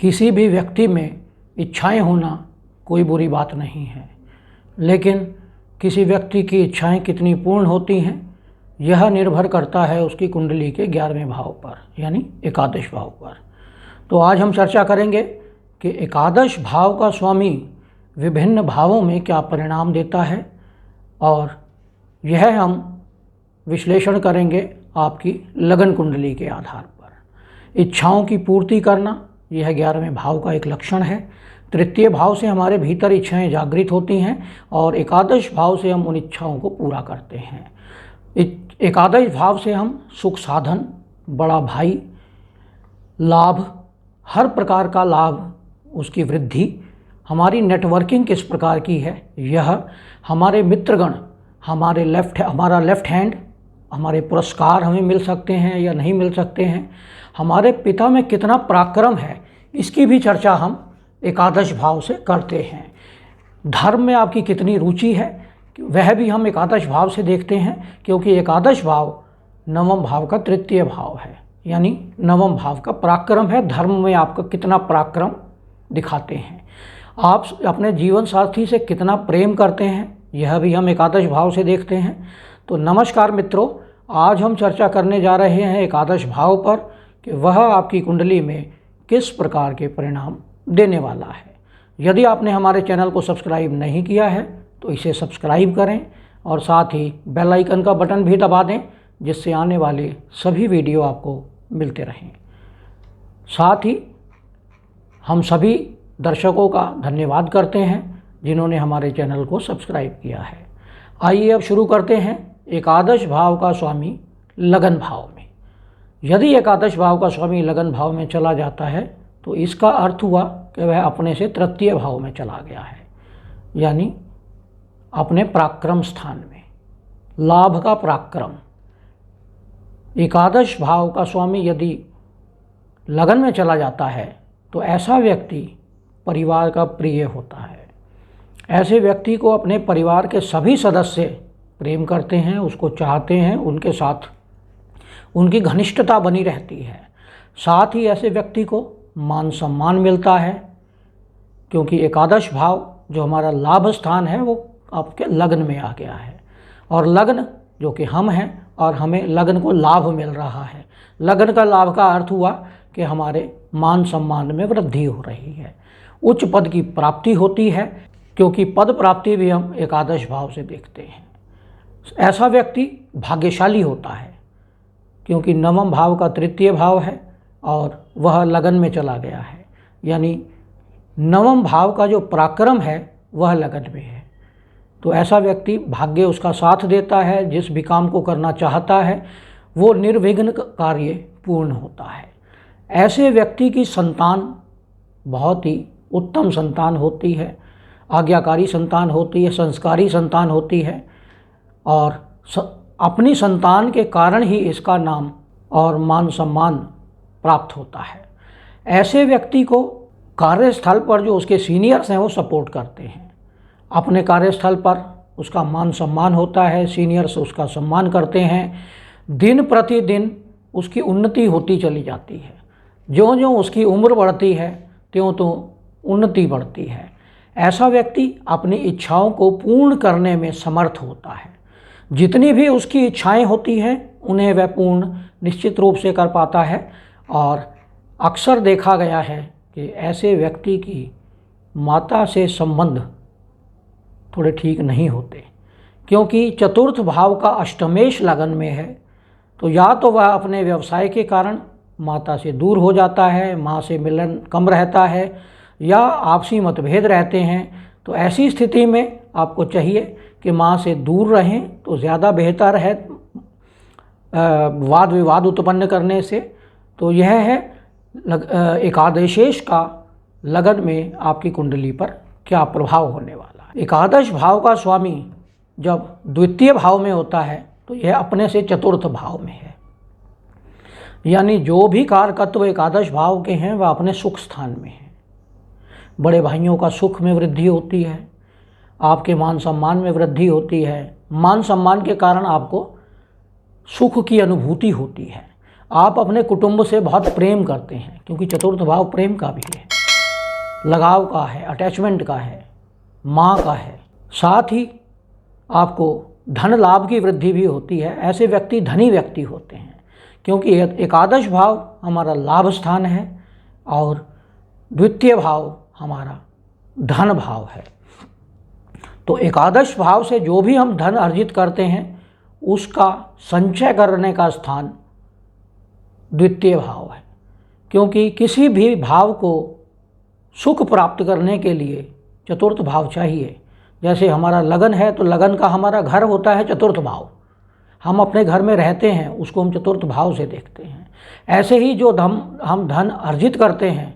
किसी भी व्यक्ति में इच्छाएं होना कोई बुरी बात नहीं है, लेकिन किसी व्यक्ति की इच्छाएं कितनी पूर्ण होती हैं यह निर्भर करता है उसकी कुंडली के 11वें भाव पर, यानी एकादश भाव पर। तो आज हम चर्चा करेंगे कि एकादश भाव का स्वामी विभिन्न भावों में क्या परिणाम देता है, और यह हम विश्लेषण करेंगे आपकी लगन कुंडली के आधार पर। इच्छाओं की पूर्ति करना यह 11वें भाव का एक लक्षण है। तृतीय भाव से हमारे भीतर इच्छाएं जागृत होती हैं और एकादश भाव से हम उन इच्छाओं को पूरा करते हैं। एकादश भाव से हम सुख साधन, बड़ा भाई, लाभ, हर प्रकार का लाभ, उसकी वृद्धि, हमारी नेटवर्किंग किस प्रकार की है यह, हमारे मित्रगण, हमारा लेफ्ट हैंड, हमारे पुरस्कार हमें मिल सकते हैं या नहीं मिल सकते हैं, हमारे पिता में कितना पराक्रम है, इसकी भी चर्चा हम एकादश भाव से करते हैं। धर्म में आपकी कितनी रुचि है वह भी हम एकादश भाव से देखते हैं, क्योंकि एकादश भाव नवम भाव का तृतीय भाव है, यानी नवम भाव का पराक्रम है। धर्म में आपका कितना पराक्रम दिखाते हैं, आप अपने जीवन साथी से कितना प्रेम करते हैं, यह भी हम एकादश भाव से देखते हैं। तो नमस्कार मित्रों, आज हम चर्चा करने जा रहे हैं एकादश भाव पर कि वह आपकी कुंडली में किस प्रकार के परिणाम देने वाला है। यदि आपने हमारे चैनल को सब्सक्राइब नहीं किया है तो इसे सब्सक्राइब करें और साथ ही बेल आइकन का बटन भी दबा दें, जिससे आने वाले सभी वीडियो आपको मिलते रहें। साथ ही हम सभी दर्शकों का धन्यवाद करते हैं जिन्होंने हमारे चैनल को सब्सक्राइब किया है। आइए अब शुरू करते हैं एकादश भाव का स्वामी लगन भाव में। यदि एकादश भाव का स्वामी लगन भाव में चला जाता है तो इसका अर्थ हुआ कि वह अपने से तृतीय भाव में चला गया है, यानी अपने पराक्रम स्थान में, लाभ का पराक्रम। एकादश भाव का स्वामी यदि लगन में चला जाता है तो ऐसा व्यक्ति परिवार का प्रिय होता है। ऐसे व्यक्ति को अपने परिवार के सभी सदस्य प्रेम करते हैं, उसको चाहते हैं, उनके साथ उनकी घनिष्ठता बनी रहती है। साथ ही ऐसे व्यक्ति को मान सम्मान मिलता है, क्योंकि एकादश भाव जो हमारा लाभ स्थान है वो आपके लग्न में आ गया है, और लग्न जो कि हम हैं और हमें लग्न को लाभ मिल रहा है। लग्न का लाभ का अर्थ हुआ कि हमारे मान सम्मान में वृद्धि हो रही है, उच्च पद की प्राप्ति होती है, क्योंकि पद प्राप्ति भी हम एकादश भाव से देखते हैं। ऐसा व्यक्ति भाग्यशाली होता है, क्योंकि नवम भाव का तृतीय भाव है और वह लगन में चला गया है, यानी नवम भाव का जो पराक्रम है वह लगन में है। तो ऐसा व्यक्ति भाग्य उसका साथ देता है, जिस भी काम को करना चाहता है वो निर्विघ्न कार्य पूर्ण होता है। ऐसे व्यक्ति की संतान बहुत ही उत्तम संतान होती है, आज्ञाकारी संतान होती है, संस्कारी संतान होती है, और अपनी संतान के कारण ही इसका नाम और मान सम्मान प्राप्त होता है। ऐसे व्यक्ति को कार्यस्थल पर जो उसके सीनियर्स हैं वो सपोर्ट करते हैं। अपने कार्यस्थल पर उसका मान सम्मान होता है, सीनियर्स उसका सम्मान करते हैं। दिन प्रतिदिन उसकी उन्नति होती चली जाती है। ज्यों ज्यों उसकी उम्र बढ़ती है त्यों तो उन्नति बढ़ती है। ऐसा व्यक्ति अपनी इच्छाओं को पूर्ण करने में समर्थ होता है। जितनी भी उसकी इच्छाएं होती हैं उन्हें वह पूर्ण निश्चित रूप से कर पाता है, और अक्सर देखा गया है कि ऐसे व्यक्ति की माता से संबंध थोड़े ठीक नहीं होते, क्योंकि चतुर्थ भाव का अष्टमेश लगन में है। तो या तो वह अपने व्यवसाय के कारण माता से दूर हो जाता है, माँ से मिलन कम रहता है, या आपसी मतभेद रहते हैं। तो ऐसी स्थिति में आपको चाहिए कि माँ से दूर रहें तो ज़्यादा बेहतर है वाद विवाद उत्पन्न करने से। तो यह है एकादशेश का लगन में आपकी कुंडली पर क्या प्रभाव होने वाला है। एकादश भाव का स्वामी जब द्वितीय भाव में होता है तो यह अपने से चतुर्थ भाव में है, यानी जो भी कारकत्व एकादश भाव के हैं वह अपने सुख स्थान में है। बड़े भाइयों का सुख में वृद्धि होती है, आपके मान सम्मान में वृद्धि होती है। मान सम्मान के कारण आपको सुख की अनुभूति होती है। आप अपने कुटुंब से बहुत प्रेम करते हैं, क्योंकि चतुर्थ भाव प्रेम का भी है। लगाव का है, अटैचमेंट का है, माँ का है। साथ ही आपको धन लाभ की वृद्धि भी होती है। ऐसे व्यक्ति धनी व्यक्ति होते हैं, क्योंकि एकादश भाव हमारा लाभ स्थान है और द्वितीय भाव हमारा धन भाव है। तो एकादश भाव से जो भी हम धन अर्जित करते हैं उसका संचय करने का स्थान द्वितीय भाव है, क्योंकि किसी भी भाव को सुख प्राप्त करने के लिए चतुर्थ भाव चाहिए। जैसे हमारा लगन है तो लगन का हमारा घर होता है चतुर्थ भाव, हम अपने घर में रहते हैं उसको हम चतुर्थ भाव से देखते हैं। ऐसे ही जो हम धन अर्जित करते हैं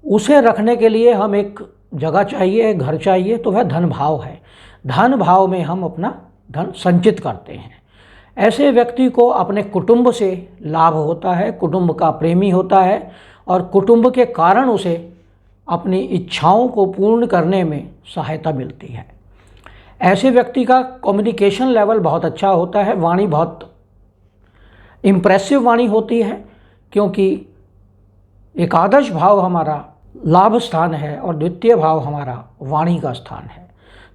उसे रखने के लिए हम एक जगह चाहिए, एक घर चाहिए, तो वह धन भाव है। धन भाव में हम अपना धन संचित करते हैं। ऐसे व्यक्ति को अपने कुटुंब से लाभ होता है, कुटुंब का प्रेमी होता है और कुटुंब के कारण उसे अपनी इच्छाओं को पूर्ण करने में सहायता मिलती है। ऐसे व्यक्ति का कम्युनिकेशन लेवल बहुत अच्छा होता है, वाणी बहुत इम्प्रेसिव वाणी होती है, क्योंकि एकादश भाव हमारा लाभ स्थान है और द्वितीय भाव हमारा वाणी का स्थान है।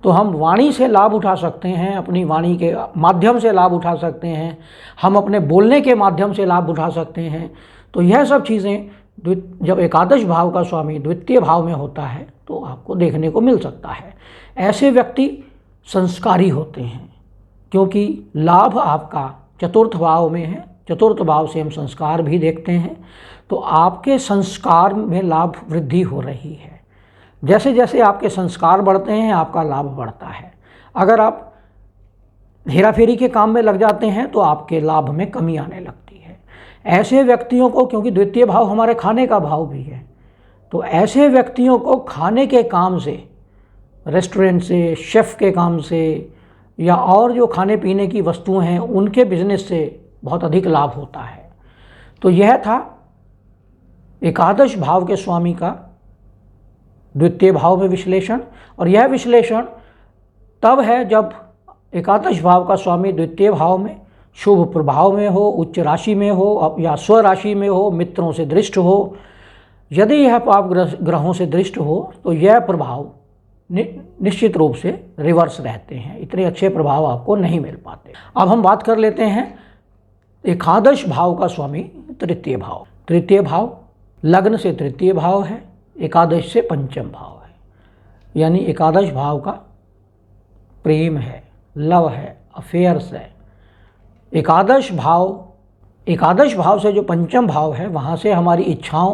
तो हम वाणी से लाभ उठा सकते हैं, अपनी वाणी के माध्यम से लाभ उठा सकते हैं, हम अपने बोलने के माध्यम से लाभ उठा सकते हैं। तो यह सब चीज़ें जब एकादश भाव का स्वामी द्वितीय भाव में होता है तो आपको देखने को मिल सकता है। ऐसे व्यक्ति संस्कारी होते हैं, क्योंकि लाभ आपका चतुर्थ भाव में है। चतुर्थ भाव से हम संस्कार भी देखते हैं, तो आपके संस्कार में लाभ वृद्धि हो रही है। जैसे जैसे आपके संस्कार बढ़ते हैं आपका लाभ बढ़ता है। अगर आप हेराफेरी के काम में लग जाते हैं तो आपके लाभ में कमी आने लगती है। ऐसे व्यक्तियों को, क्योंकि द्वितीय भाव हमारे खाने का भाव भी है, तो ऐसे व्यक्तियों को खाने के काम से, रेस्टोरेंट से, शेफ़ के काम से या और जो खाने पीने की वस्तुएं हैं उनके बिजनेस से बहुत अधिक लाभ होता है। तो यह था एकादश भाव के स्वामी का द्वितीय भाव में विश्लेषण। और यह विश्लेषण तब है जब एकादश भाव का स्वामी द्वितीय भाव में शुभ प्रभाव में हो, उच्च राशि में हो या स्वराशि में हो, मित्रों से दृष्ट हो। यदि यह पाप ग्रहों से दृष्ट हो तो यह प्रभाव निश्चित रूप से रिवर्स रहते हैं, इतने अच्छे प्रभाव आपको नहीं मिल पाते। अब हम बात कर लेते हैं एकादश भाव का स्वामी तृतीय भाव। तृतीय भाव लग्न से तृतीय भाव है, एकादश से पंचम भाव है, यानी एकादश भाव का प्रेम है, लव है, अफेयर्स है। एकादश भाव से जो पंचम भाव है वहाँ से हमारी इच्छाओं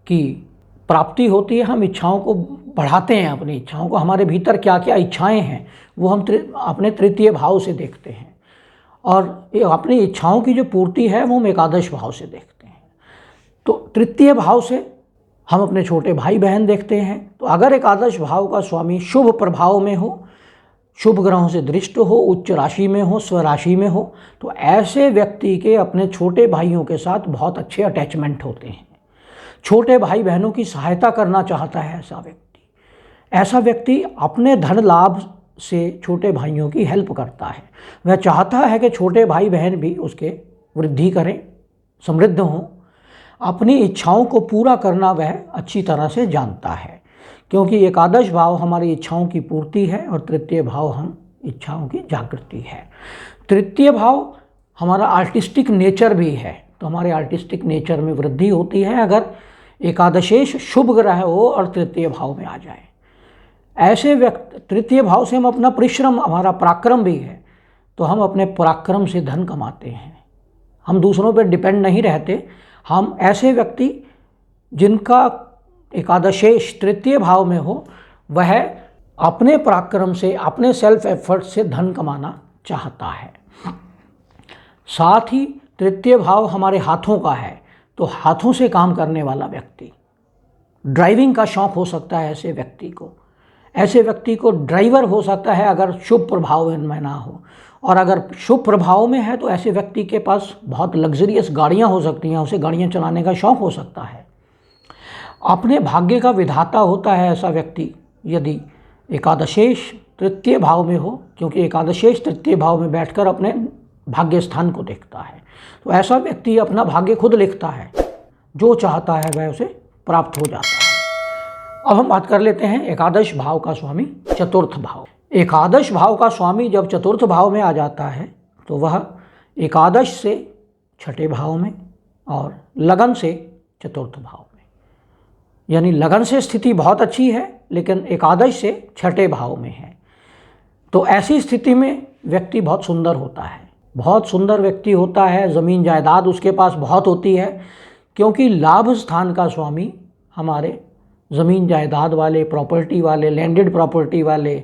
की प्राप्ति होती है। हम इच्छाओं को बढ़ाते हैं, अपनी इच्छाओं को, हमारे भीतर क्या क्या इच्छाएं हैं वो हम अपने तृतीय भाव से देखते हैं, और अपनी इच्छाओं की जो पूर्ति है वो हम एकादश भाव से देखते हैं। तो तृतीय भाव से हम अपने छोटे भाई बहन देखते हैं। तो अगर एकादश भाव का स्वामी शुभ प्रभाव में हो, शुभ ग्रहों से दृष्ट हो, उच्च राशि में हो, स्वराशि में हो, तो ऐसे व्यक्ति के अपने छोटे भाइयों के साथ बहुत अच्छे अटैचमेंट होते हैं। छोटे भाई बहनों की सहायता करना चाहता है ऐसा व्यक्ति अपने धन लाभ से छोटे भाइयों की हेल्प करता है। वह चाहता है कि छोटे भाई बहन भी उसके वृद्धि करें, समृद्ध हों। अपनी इच्छाओं को पूरा करना वह अच्छी तरह से जानता है, क्योंकि एकादश भाव हमारी इच्छाओं की पूर्ति है और तृतीय भाव हम इच्छाओं की जागृति है। तृतीय भाव हमारा आर्टिस्टिक नेचर भी है, तो हमारे आर्टिस्टिक नेचर में वृद्धि होती है अगर एकादशेश शुभ ग्रह हो और तृतीय भाव में आ जाए। ऐसे व्यक्ति, तृतीय भाव से हम अपना परिश्रम, हमारा पराक्रम भी है, तो हम अपने पराक्रम से धन कमाते हैं, हम दूसरों पर डिपेंड नहीं रहते। हम ऐसे व्यक्ति जिनका एकादशेश तृतीय भाव में हो, वह अपने पराक्रम से, अपने सेल्फ एफर्ट से धन कमाना चाहता है। साथ ही तृतीय भाव हमारे हाथों का है, तो हाथों से काम करने वाला व्यक्ति, ड्राइविंग का शौक़ हो सकता है ऐसे व्यक्ति को ड्राइवर हो सकता है अगर शुभ प्रभाव में ना हो। और अगर शुभ प्रभाव में है तो ऐसे व्यक्ति के पास बहुत लग्जरियस गाड़ियाँ हो सकती हैं, उसे गाड़ियाँ चलाने का शौक़ हो सकता है। अपने भाग्य का विधाता होता है ऐसा व्यक्ति यदि एकादशेश तृतीय भाव में हो, क्योंकि एकादशेश तृतीय भाव में बैठकर अपने भाग्य स्थान को देखता है। तो ऐसा व्यक्ति अपना भाग्य खुद लिखता है, जो चाहता है वह उसे प्राप्त हो जाता है। अब हम बात कर लेते हैं एकादश भाव का स्वामी चतुर्थ भाव। एकादश भाव का स्वामी जब चतुर्थ भाव में आ जाता है तो वह एकादश से छठे भाव में और लगन से चतुर्थ भाव में, यानी लगन से स्थिति बहुत अच्छी है लेकिन एकादश से छठे भाव में है। तो ऐसी स्थिति में व्यक्ति बहुत सुंदर होता है, बहुत सुंदर व्यक्ति होता है, ज़मीन जायदाद उसके पास बहुत होती है, क्योंकि लाभ स्थान का स्वामी हमारे ज़मीन जायदाद वाले, प्रॉपर्टी वाले, लैंडेड प्रॉपर्टी वाले,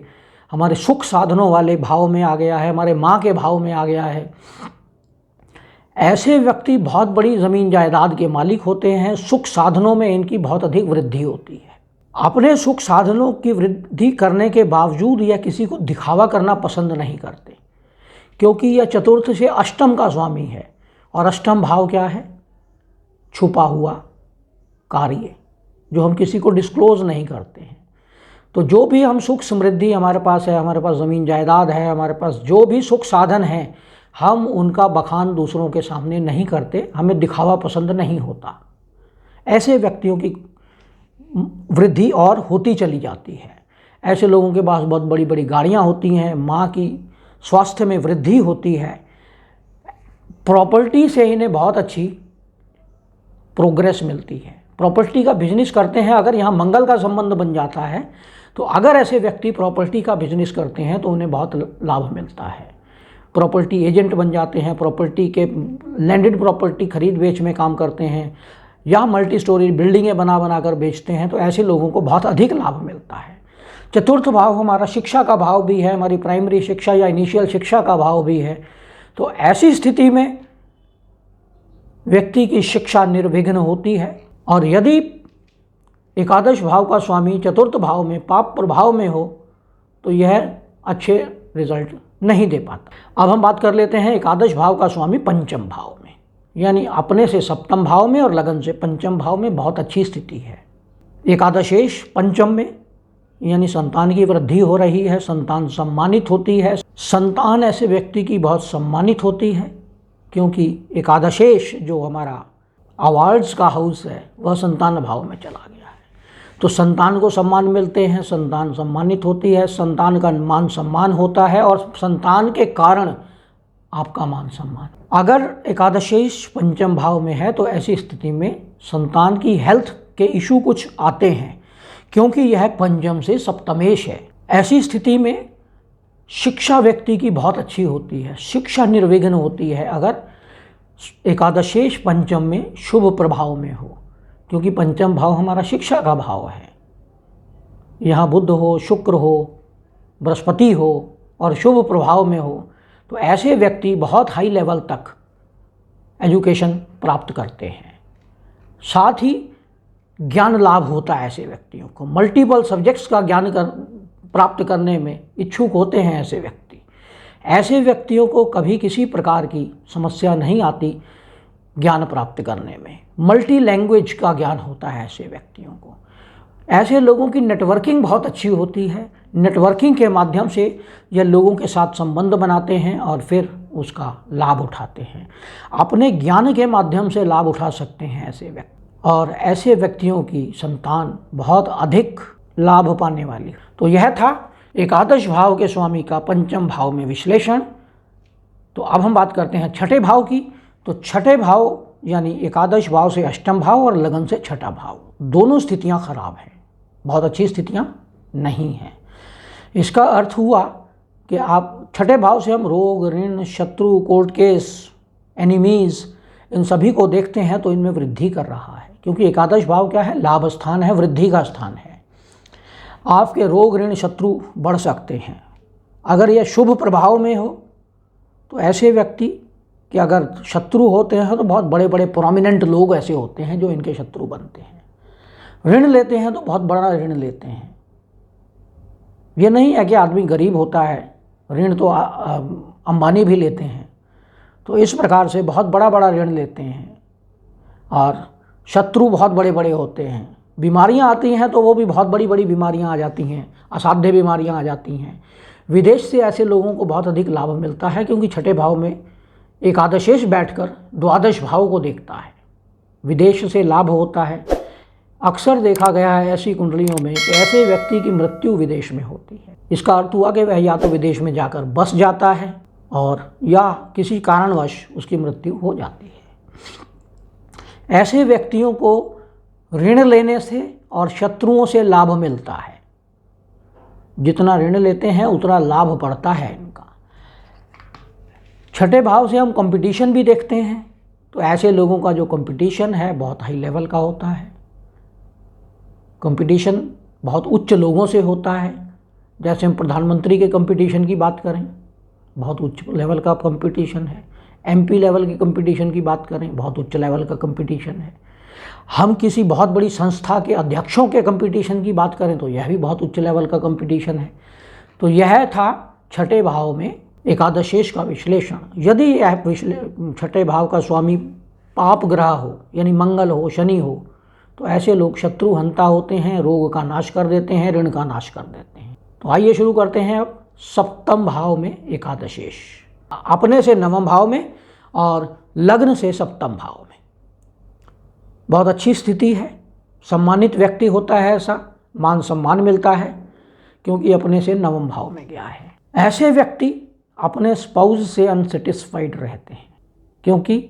हमारे सुख साधनों वाले भाव में आ गया है, हमारे माँ के भाव में आ गया है। ऐसे व्यक्ति बहुत बड़ी ज़मीन जायदाद के मालिक होते हैं, सुख साधनों में इनकी बहुत अधिक वृद्धि होती है। अपने सुख साधनों की वृद्धि करने के बावजूद यह किसी को दिखावा करना पसंद नहीं करते, क्योंकि यह चतुर्थ से अष्टम का स्वामी है और अष्टम भाव क्या है? छुपा हुआ कार्य, जो हम किसी को डिस्क्लोज़ नहीं करते हैं। तो जो भी हम सुख समृद्धि हमारे पास है, हमारे पास ज़मीन जायदाद है, हमारे पास जो भी सुख साधन हैं, हम उनका बखान दूसरों के सामने नहीं करते, हमें दिखावा पसंद नहीं होता। ऐसे व्यक्तियों की वृद्धि और होती चली जाती है। ऐसे लोगों के पास बहुत बड़ी बड़ी गाड़ियाँ होती हैं, माँ की स्वास्थ्य में वृद्धि होती है, प्रॉपर्टी से इन्हें बहुत अच्छी प्रोग्रेस मिलती है, प्रॉपर्टी का बिजनेस करते हैं। अगर यहाँ मंगल का संबंध बन जाता है तो अगर ऐसे व्यक्ति प्रॉपर्टी का बिजनेस करते हैं तो उन्हें बहुत लाभ मिलता है। प्रॉपर्टी एजेंट बन जाते हैं, प्रॉपर्टी के लैंडेड प्रॉपर्टी खरीद बेच में काम करते हैं या मल्टी स्टोरी बिल्डिंगें बना कर बेचते हैं, तो ऐसे लोगों को बहुत अधिक लाभ मिलता है। चतुर्थ भाव हमारा शिक्षा का भाव भी है, हमारी प्राइमरी शिक्षा या इनिशियल शिक्षा का भाव भी है। तो ऐसी स्थिति में व्यक्ति की शिक्षा निर्विघ्न होती है। और यदि एकादश भाव का स्वामी चतुर्थ भाव में पाप प्रभाव में हो तो यह अच्छे रिजल्ट नहीं दे पाता। अब हम बात कर लेते हैं एकादश भाव का स्वामी पंचम भाव में, यानी अपने से सप्तम भाव में और लगन से पंचम भाव में बहुत अच्छी स्थिति है। एकादशेश पंचम में, यानी संतान की वृद्धि हो रही है, संतान सम्मानित होती है। संतान ऐसे व्यक्ति की बहुत सम्मानित होती है, क्योंकि एकादशेश जो हमारा अवार्ड्स का हाउस है वह संतान भाव में चला गया है। तो संतान को सम्मान मिलते हैं, संतान सम्मानित होती है, संतान का मान सम्मान होता है और संतान के कारण आपका मान सम्मान। अगर एकादशेश पंचम भाव में है तो ऐसी स्थिति में संतान की हेल्थ के इशू कुछ आते हैं, क्योंकि यह पंचम से सप्तमेश है। ऐसी स्थिति में शिक्षा व्यक्ति की बहुत अच्छी होती है, शिक्षा निर्विघ्न होती है अगर एकादशेश पंचम में शुभ प्रभाव में हो, क्योंकि पंचम भाव हमारा शिक्षा का भाव है। यहाँ बुध हो, शुक्र हो, बृहस्पति हो और शुभ प्रभाव में हो तो ऐसे व्यक्ति बहुत हाई लेवल तक एजुकेशन प्राप्त करते हैं। साथ ही ज्ञान लाभ होता है ऐसे व्यक्तियों को, मल्टीपल सब्जेक्ट्स का ज्ञान प्राप्त करने में इच्छुक होते हैं ऐसे व्यक्ति। ऐसे व्यक्तियों को कभी किसी प्रकार की समस्या नहीं आती ज्ञान प्राप्त करने में। मल्टी लैंग्वेज का ज्ञान होता है ऐसे व्यक्तियों को। ऐसे लोगों की नेटवर्किंग बहुत अच्छी होती है। नेटवर्किंग के माध्यम से यह लोगों के साथ संबंध बनाते हैं और फिर उसका लाभ उठाते हैं। अपने ज्ञान के माध्यम से लाभ उठा सकते हैं ऐसे व्यक्ति, और ऐसे व्यक्तियों की संतान बहुत अधिक लाभ पाने वाली। तो यह था एकादश भाव के स्वामी का पंचम भाव में विश्लेषण। तो अब हम बात करते हैं छठे भाव की। तो छठे भाव यानी एकादश भाव से अष्टम भाव और लगन से छठा भाव, दोनों स्थितियां खराब हैं, बहुत अच्छी स्थितियां नहीं हैं। इसका अर्थ हुआ कि आप छठे भाव से हम रोग, ऋण, शत्रु, कोर्ट केस, एनिमीज़, इन सभी को देखते हैं तो इनमें वृद्धि कर रहा है, क्योंकि एकादश भाव क्या है? लाभ स्थान है, वृद्धि का स्थान है। आपके रोग, ऋण, शत्रु बढ़ सकते हैं। अगर यह शुभ प्रभाव में हो तो ऐसे व्यक्ति कि अगर शत्रु होते हैं तो बहुत बड़े बड़े प्रोमिनेंट लोग ऐसे होते हैं जो इनके शत्रु बनते हैं। ऋण लेते हैं तो बहुत बड़ा ऋण लेते हैं। ये नहीं है कि आदमी गरीब होता है, ऋण तो अंबानी भी लेते हैं। तो इस प्रकार से बहुत बड़ा बड़ा ऋण लेते हैं और शत्रु बहुत बड़े बड़े होते हैं। बीमारियां आती हैं तो वो भी बहुत बड़ी बड़ी बीमारियां आ जाती हैं, असाध्य बीमारियां आ जाती हैं। विदेश से ऐसे लोगों को बहुत अधिक लाभ मिलता है, क्योंकि छठे भाव में एकादशेश बैठकर द्वादश भाव को देखता है। विदेश से लाभ होता है, अक्सर देखा गया है ऐसी कुंडलियों में कि ऐसे व्यक्ति की मृत्यु विदेश में होती है। इसका अर्थ हुआ कि वह या तो विदेश में जाकर बस जाता है और या किसी कारणवश उसकी मृत्यु हो जाती है। ऐसे व्यक्तियों को ऋण लेने से और शत्रुओं से लाभ मिलता है। जितना ऋण लेते हैं उतना लाभ बढ़ता है इनका। छठे भाव से हम कंपटीशन भी देखते हैं, तो ऐसे लोगों का जो कंपटीशन है बहुत हाई लेवल का होता है। कंपटीशन बहुत उच्च लोगों से होता है। जैसे हम प्रधानमंत्री के कंपटीशन की बात करें, बहुत उच्च लेवल का कंपटीशन है। एमपी लेवल के कंपटीशन की बात करें, बहुत उच्च लेवल का कंपटीशन है। हम किसी बहुत बड़ी संस्था के अध्यक्षों के कंपटीशन की बात करें तो यह भी बहुत उच्च लेवल का कंपटीशन है। तो यह था छठे भाव में एकादशेश का विश्लेषण। यदि यह छठे भाव का स्वामी पाप ग्रह हो, यानी मंगल हो, शनि हो, तो ऐसे लोग शत्रु हंता होते हैं, रोग का नाश कर देते हैं, ऋण का नाश कर देते हैं। तो आइए शुरू करते हैं अब सप्तम भाव में एकादशेश। अपने से नवम भाव में और लग्न से सप्तम भाव में बहुत अच्छी स्थिति है। सम्मानित व्यक्ति होता है, ऐसा मान सम्मान मिलता है क्योंकि अपने से नवम भाव में गया है। ऐसे व्यक्ति अपने स्पाउस से अनसेटिस्फाइड रहते हैं क्योंकि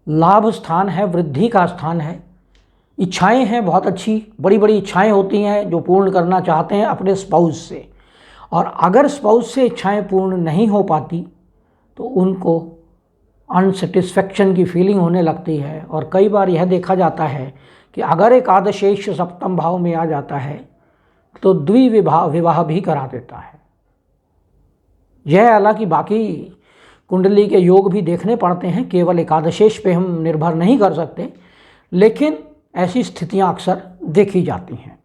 लाभ स्थान है, वृद्धि का स्थान है। इच्छाएं हैं बहुत अच्छी, बड़ी बड़ी इच्छाएं होती हैं जो पूर्ण करना चाहते हैं अपने स्पाउस से, और अगर स्पाउस से इच्छाएं पूर्ण नहीं हो पाती तो उनको अनसेटिस्फैक्शन की फीलिंग होने लगती है। और कई बार यह देखा जाता है कि अगर एकादशेश सप्तम भाव में आ जाता है तो विवाह भी करा देता है। यह हालांकि बाकी कुंडली के योग भी देखने पड़ते हैं, केवल एकादशेश पे हम निर्भर नहीं कर सकते, लेकिन ऐसी स्थितियां अक्सर देखी जाती हैं।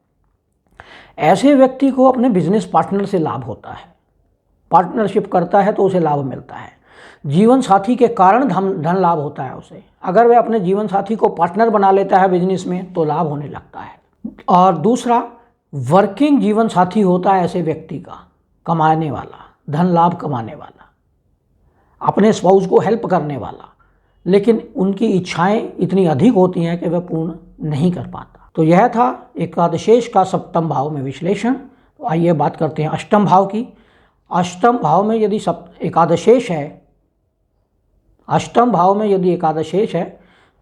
ऐसे व्यक्ति को अपने बिजनेस पार्टनर से लाभ होता है। पार्टनरशिप करता है तो उसे लाभ मिलता है। जीवन साथी के कारण धन लाभ होता है उसे। अगर वह अपने जीवन साथी को पार्टनर बना लेता है बिजनेस में तो लाभ होने लगता है। और दूसरा, वर्किंग जीवन साथी होता है ऐसे व्यक्ति का, कमाने वाला, धन लाभ कमाने वाला, अपने स्पाउस को हेल्प करने वाला, लेकिन उनकी इच्छाएं इतनी अधिक होती हैं कि वह पूर्ण नहीं कर पाता। तो यह था एकादशेश का सप्तम भाव में विश्लेषण। तो आइए बात करते हैं अष्टम भाव की। अष्टम भाव में यदि एकादशेश है, अष्टम भाव में यदि एकादशेश है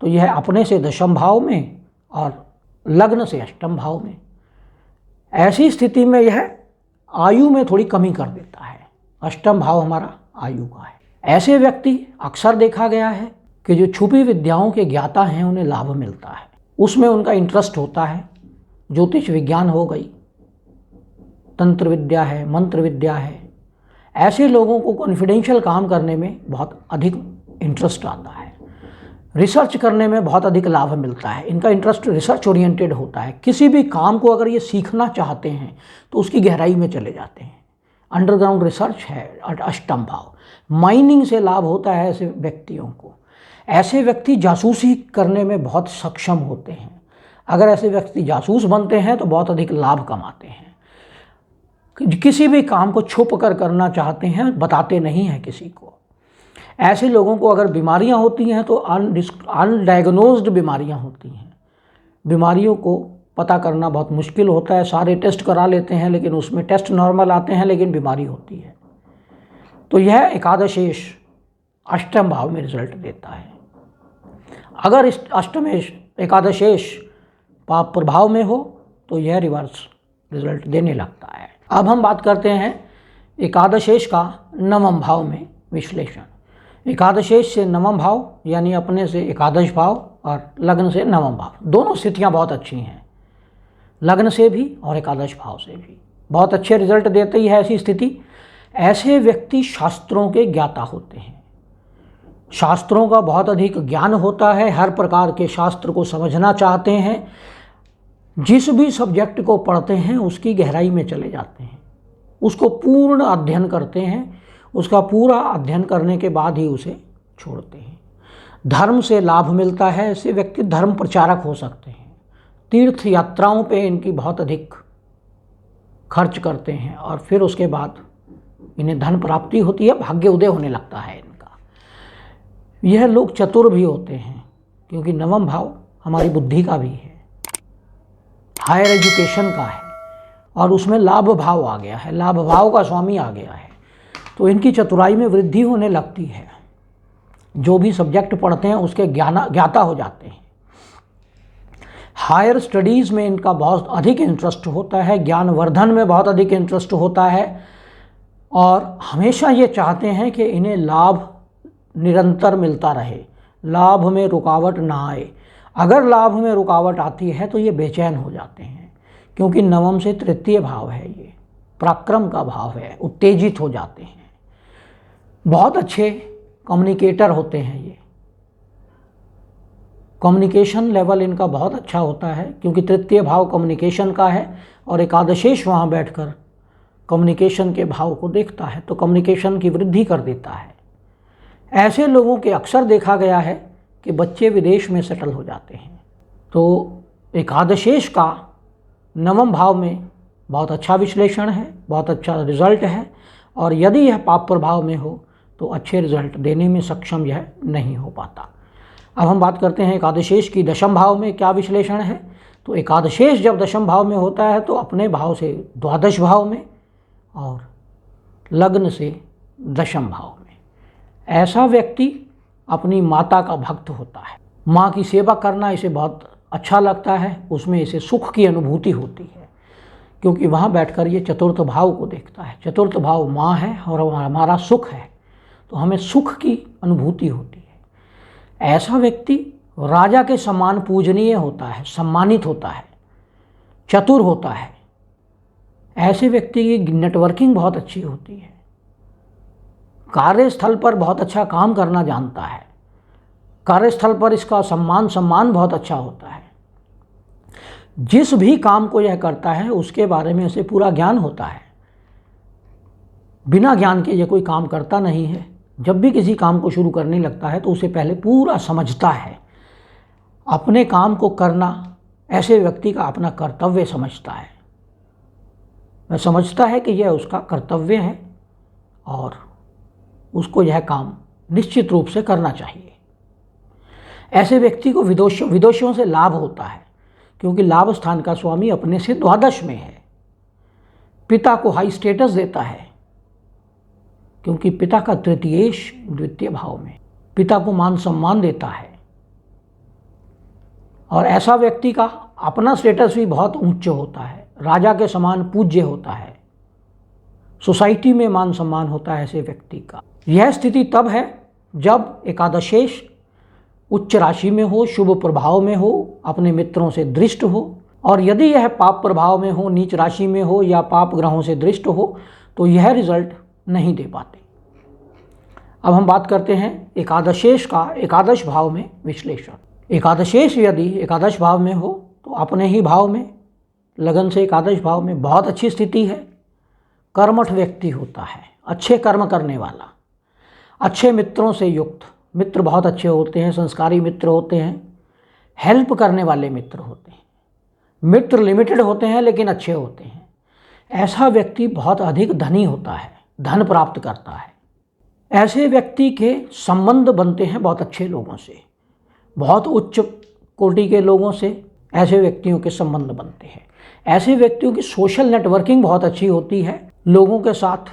तो यह अपने से दशम भाव में और लग्न से अष्टम भाव में। ऐसी स्थिति में यह आयु में थोड़ी कमी कर देता है। अष्टम भाव हमारा आयु का है। ऐसे व्यक्ति अक्सर देखा गया है कि जो छुपी विद्याओं के ज्ञाता हैं उन्हें लाभ मिलता है, उसमें उनका इंटरेस्ट होता है। ज्योतिष विज्ञान हो गई, तंत्र विद्या है, मंत्र विद्या है। ऐसे लोगों को कॉन्फिडेंशियल काम करने में बहुत अधिक इंटरेस्ट आता है। रिसर्च करने में बहुत अधिक लाभ मिलता है। इनका इंटरेस्ट रिसर्च ओरिएंटेड होता है। किसी भी काम को अगर ये सीखना चाहते हैं तो उसकी गहराई में चले जाते हैं। अंडरग्राउंड रिसर्च है अष्टम भाव। माइनिंग से लाभ होता है ऐसे व्यक्तियों को। ऐसे व्यक्ति जासूसी करने में बहुत सक्षम होते हैं। अगर ऐसे व्यक्ति जासूस बनते हैं तो बहुत अधिक लाभ कमाते हैं। किसी भी काम को छुप कर करना चाहते हैं, बताते नहीं हैं किसी को। ऐसे लोगों को अगर बीमारियां होती हैं तो अनडायग्नोज्ड बीमारियां होती हैं। बीमारियों को पता करना बहुत मुश्किल होता है। सारे टेस्ट करा लेते हैं लेकिन उसमें टेस्ट नॉर्मल आते हैं लेकिन बीमारी होती है। तो यह एकादशेश अष्टम भाव में रिजल्ट देता है। अगर इस अष्टमेश एकादशेश पाप प्रभाव में हो तो यह रिवर्स रिजल्ट देने लगता है। अब हम बात करते हैं एकादशेश का नवम भाव में विश्लेषण। एकादशेश से नवम भाव यानी अपने से एकादश भाव और लग्न से नवम भाव, दोनों स्थितियां बहुत अच्छी हैं। लग्न से भी और एकादश भाव से भी बहुत अच्छे रिजल्ट देती है ऐसी स्थिति। ऐसे व्यक्ति शास्त्रों के ज्ञाता होते हैं। शास्त्रों का बहुत अधिक ज्ञान होता है। हर प्रकार के शास्त्र को समझना चाहते हैं। जिस भी सब्जेक्ट को पढ़ते हैं उसकी गहराई में चले जाते हैं, उसको पूर्ण अध्ययन करते हैं। उसका पूरा अध्ययन करने के बाद ही उसे छोड़ते हैं। धर्म से लाभ मिलता है। ऐसे व्यक्ति धर्म प्रचारक हो सकते हैं। तीर्थ यात्राओं पे इनकी बहुत अधिक खर्च करते हैं और फिर उसके बाद इन्हें धन प्राप्ति होती है, भाग्य उदय होने लगता है इनका। यह लोग चतुर भी होते हैं क्योंकि नवम भाव हमारी बुद्धि का भी है। हायर एजुकेशन का है और उसमें लाभ भाव आ गया है, लाभ भाव का स्वामी आ गया है, तो इनकी चतुराई में वृद्धि होने लगती है। जो भी सब्जेक्ट पढ़ते हैं उसके ज्ञाता हो जाते हैं। हायर स्टडीज़ में इनका बहुत अधिक इंटरेस्ट होता है, ज्ञानवर्धन में बहुत अधिक इंटरेस्ट होता है और हमेशा ये चाहते हैं कि इन्हें लाभ निरंतर मिलता रहे, लाभ में रुकावट ना आए। अगर लाभ में रुकावट आती है तो ये बेचैन हो जाते हैं, क्योंकि नवम से तृतीय भाव है, ये पराक्रम का भाव है, उत्तेजित हो जाते हैं। बहुत अच्छे कम्युनिकेटर होते हैं ये, कम्युनिकेशन लेवल इनका बहुत अच्छा होता है, क्योंकि तृतीय भाव कम्युनिकेशन का है और एकादशेश वहाँ बैठकर कम्युनिकेशन के भाव को देखता है, तो कम्युनिकेशन की वृद्धि कर देता है। ऐसे लोगों के अक्सर देखा गया है कि बच्चे विदेश में सेटल हो जाते हैं। तो एकादशेश का नवम भाव में बहुत अच्छा विश्लेषण है, बहुत अच्छा रिजल्ट है, और यदि यह पाप प्रभाव में हो तो अच्छे रिजल्ट देने में सक्षम यह नहीं हो पाता। अब हम बात करते हैं एकादशेश की दशम भाव में क्या विश्लेषण है। तो एकादशेश जब दशम भाव में होता है तो अपने भाव से द्वादश भाव में और लग्न से दशम भाव में, ऐसा व्यक्ति अपनी माता का भक्त होता है। माँ की सेवा करना इसे बहुत अच्छा लगता है, उसमें इसे सुख की अनुभूति होती है, क्योंकि वहाँ बैठकर ये चतुर्थ भाव को देखता है। चतुर्थ भाव माँ है और हमारा सुख है, तो हमें सुख की अनुभूति होती है। ऐसा व्यक्ति राजा के समान पूजनीय होता है, सम्मानित होता है, चतुर होता है। ऐसे व्यक्ति की नेटवर्किंग बहुत अच्छी होती है, कार्यस्थल पर बहुत अच्छा काम करना जानता है, कार्यस्थल पर इसका सम्मान बहुत अच्छा होता है। जिस भी काम को यह करता है उसके बारे में उसे पूरा ज्ञान होता है, बिना ज्ञान के यह कोई काम करता नहीं है। जब भी किसी काम को शुरू करने लगता है तो उसे पहले पूरा समझता है। अपने काम को करना ऐसे व्यक्ति का अपना कर्तव्य समझता है, वह समझता है कि यह उसका कर्तव्य है और उसको यह काम निश्चित रूप से करना चाहिए। ऐसे व्यक्ति को विदोषियों से लाभ होता है, क्योंकि लाभ स्थान का स्वामी अपने से द्वादश में है। पिता को हाई स्टेटस देता है, क्योंकि पिता का तृतीयेश द्वितीय भाव में, पिता को मान सम्मान देता है। और ऐसा व्यक्ति का अपना स्टेटस भी बहुत उच्च होता है, राजा के समान पूज्य होता है, सोसाइटी में मान सम्मान होता है ऐसे व्यक्ति का। यह स्थिति तब है जब एकादशेश उच्च राशि में हो, शुभ प्रभाव में हो, अपने मित्रों से दृष्ट हो, और यदि यह पाप प्रभाव में हो, नीच राशि में हो या पाप ग्रहों से दृष्ट हो तो यह रिजल्ट नहीं दे पाते। अब हम बात करते हैं एकादशेश का एकादश भाव में विश्लेषण। एकादशेश यदि एकादश भाव में हो तो अपने ही भाव में, लगन से एकादश भाव में बहुत अच्छी स्थिति है। कर्मठ व्यक्ति होता है, अच्छे कर्म करने वाला, अच्छे मित्रों से युक्त, मित्र बहुत अच्छे होते हैं, संस्कारी मित्र होते हैं, हेल्प करने वाले मित्र होते हैं, मित्र लिमिटेड होते हैं लेकिन अच्छे होते हैं। ऐसा व्यक्ति बहुत अधिक धनी होता है, धन प्राप्त करता है। ऐसे व्यक्ति के संबंध बनते हैं बहुत अच्छे लोगों से, बहुत उच्च कोटि के लोगों से ऐसे व्यक्तियों के संबंध बनते हैं। ऐसे व्यक्तियों की सोशल नेटवर्किंग बहुत अच्छी होती है, लोगों के साथ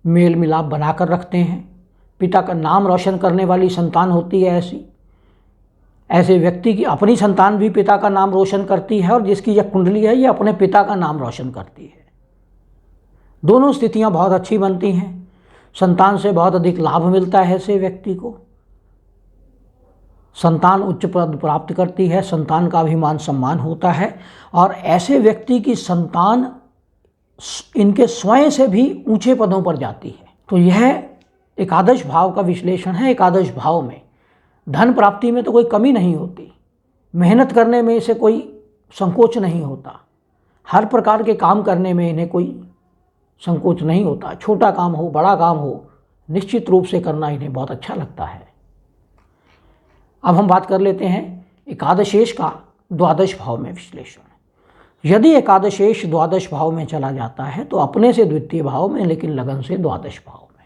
मेल मिलाप बनाकर रखते हैं। पिता का नाम रोशन करने वाली संतान होती है ऐसे व्यक्ति की अपनी संतान भी पिता का नाम रोशन करती है, और जिसकी यह कुंडली है ये अपने पिता का नाम रोशन करती है। दोनों स्थितियां बहुत अच्छी बनती हैं। संतान से बहुत अधिक लाभ मिलता है ऐसे व्यक्ति को, संतान उच्च पद प्राप्त करती है, संतान का भी मान सम्मान होता है, और ऐसे व्यक्ति की संतान इनके स्वयं से भी ऊंचे पदों पर जाती है। तो यह एकादश भाव का विश्लेषण है। एकादश भाव में धन प्राप्ति में तो कोई कमी नहीं होती, मेहनत करने में इसे कोई संकोच नहीं होता, हर प्रकार के काम करने में इन्हें कोई संकोच नहीं होता। छोटा काम हो, बड़ा काम हो, निश्चित रूप से करना इन्हें बहुत अच्छा लगता है। अब हम बात कर लेते हैं एकादशेश का द्वादश भाव में विश्लेषण। यदि एकादशेश द्वादश भाव में चला जाता है तो अपने से द्वितीय भाव में, लेकिन लगन से द्वादश भाव में,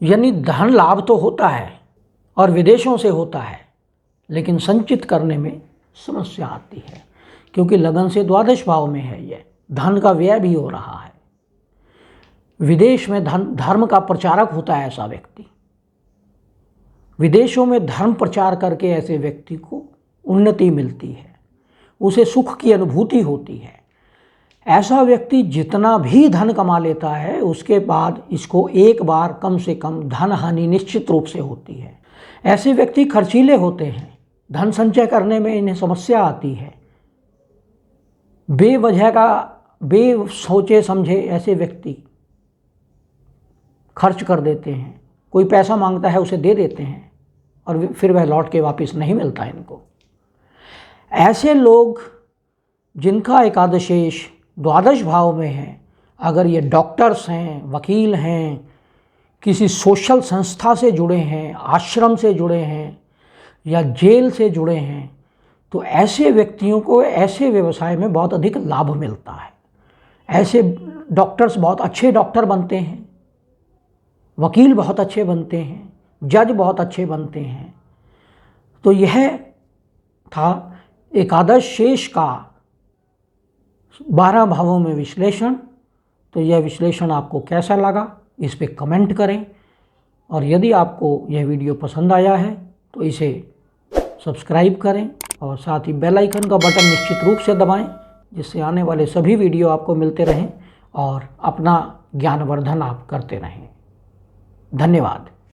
यानी धन लाभ तो होता है और विदेशों से होता है, लेकिन संचित करने में समस्या आती है, क्योंकि लगन से द्वादश भाव में है, ये धन का व्यय भी हो रहा है। विदेश में धर्म का प्रचारक होता है ऐसा व्यक्ति, विदेशों में धर्म प्रचार करके ऐसे व्यक्ति को उन्नति मिलती है, उसे सुख की अनुभूति होती है। ऐसा व्यक्ति जितना भी धन कमा लेता है उसके बाद इसको एक बार कम से कम धन हानि निश्चित रूप से होती है। ऐसे व्यक्ति खर्चीले होते हैं, धन संचय करने में इन्हें समस्या आती है। बेवजह का सोचे समझे ऐसे व्यक्ति खर्च कर देते हैं, कोई पैसा मांगता है उसे दे देते हैं और फिर वह लौट के वापस नहीं मिलता इनको। ऐसे लोग जिनका एकादशेश द्वादश भाव में है, अगर ये डॉक्टर्स हैं, वकील हैं, किसी सोशल संस्था से जुड़े हैं, आश्रम से जुड़े हैं या जेल से जुड़े हैं, तो ऐसे व्यक्तियों को ऐसे व्यवसाय में बहुत अधिक लाभ मिलता है। ऐसे डॉक्टर्स बहुत अच्छे डॉक्टर बनते हैं, वकील बहुत अच्छे बनते हैं, जज बहुत अच्छे बनते हैं। तो यह था एकादश शेष का 12 भावों में विश्लेषण। तो यह विश्लेषण आपको कैसा लगा इस पे कमेंट करें, और यदि आपको यह वीडियो पसंद आया है तो इसे सब्सक्राइब करें और साथ ही बेल आइकन का बटन निश्चित रूप से दबाएं, जिससे आने वाले सभी वीडियो आपको मिलते रहें और अपना ज्ञानवर्धन आप करते रहें। धन्यवाद।